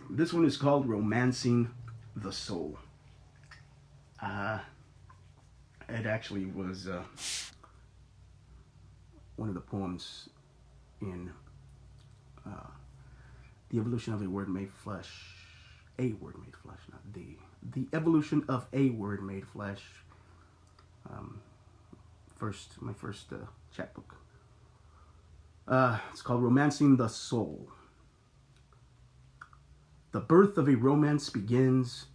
This one is called Romancing the Soul. It actually was one of the poems in The Evolution of a Word Made Flesh. A Word Made Flesh, not the. The Evolution of a Word Made Flesh. My first chapbook. It's called Romancing the Soul. The birth of a romance begins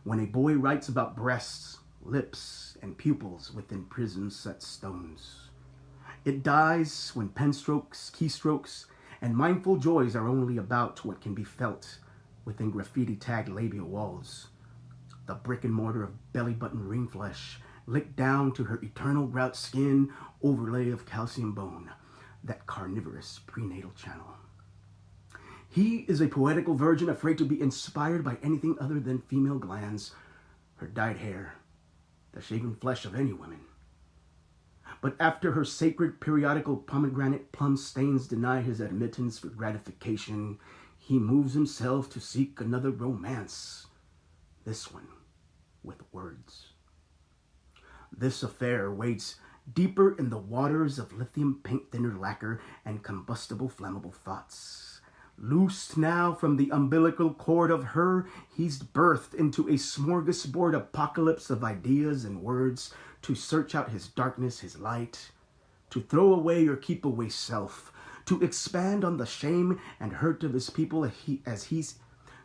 when a boy writes about breasts, lips, and pupils within prism-set stones. It dies when pen strokes, keystrokes, and mindful joys are only about what can be felt within graffiti-tagged labia walls. The brick and mortar of belly-button ring flesh licked down to her eternal grout skin overlay of calcium bone, that carnivorous prenatal channel. He is a poetical virgin afraid to be inspired by anything other than female glands, her dyed hair, the shaven flesh of any woman. But after her sacred periodical pomegranate plum stains deny his admittance for gratification, he moves himself to seek another romance, this one with words. This affair wades deeper in the waters of lithium paint thinner lacquer and combustible flammable thoughts. Loosed now from the umbilical cord of her, he's birthed into a smorgasbord apocalypse of ideas and words to search out his darkness, his light, to throw away or keep away self, to expand on the shame and hurt of his people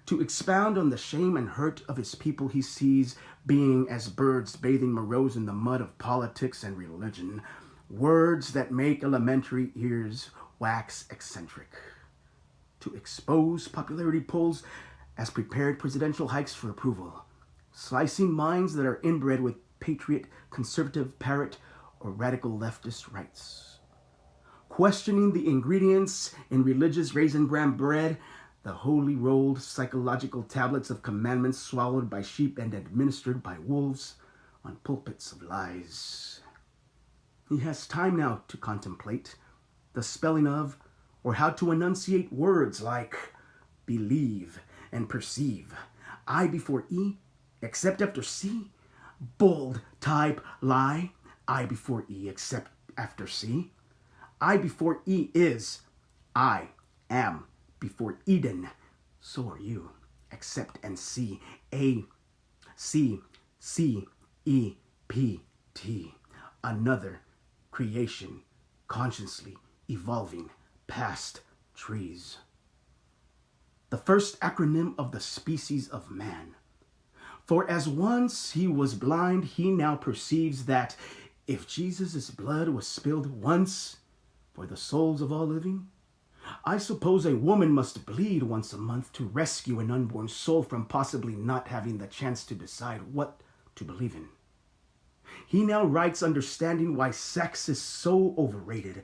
to expound on the shame and hurt of his people he sees being as birds bathing morose in the mud of politics and religion, words that make elementary ears wax eccentric. To expose popularity polls as prepared presidential hikes for approval, slicing minds that are inbred with patriot, conservative parrot, or radical leftist rights. Questioning the ingredients in religious raisin bran bread, the holy rolled psychological tablets of commandments swallowed by sheep and administered by wolves on pulpits of lies. He has time now to contemplate the spelling of or how to enunciate words like believe and perceive. I before E, except after C. Bold type lie. I before E, except after C. I before E is I am before Eden. So are you. Accept and see. A, C, C, E, P, T. Another creation, consciously evolving past trees. The first acronym of the species of man. For as once he was blind, he now perceives that if Jesus' blood was spilled once for the souls of all living, I suppose a woman must bleed once a month to rescue an unborn soul from possibly not having the chance to decide what to believe in. He now writes understanding why sex is so overrated,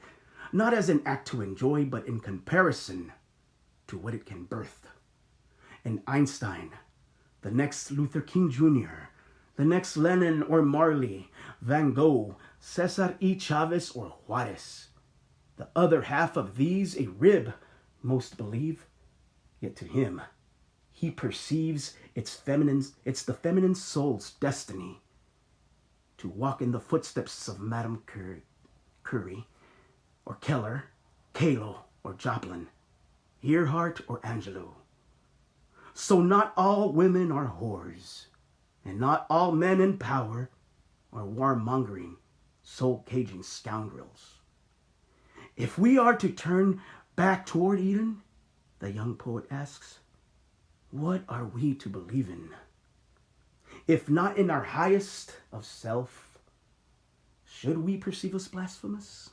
not as an act to enjoy, but in comparison to what it can birth. And Einstein, the next Luther King Jr., the next Lenin or Marley, Van Gogh, Cesar E. Chavez or Juarez. The other half of these a rib, most believe, yet to him, he perceives it's the feminine soul's destiny to walk in the footsteps of Madame Curie, or Keller, Kalo, or Joplin, Earhart, or Angelo. So not all women are whores, and not all men in power are warmongering, soul-caging scoundrels. If we are to turn back toward Eden, the young poet asks, what are we to believe in? If not in our highest of self, should we perceive us blasphemous?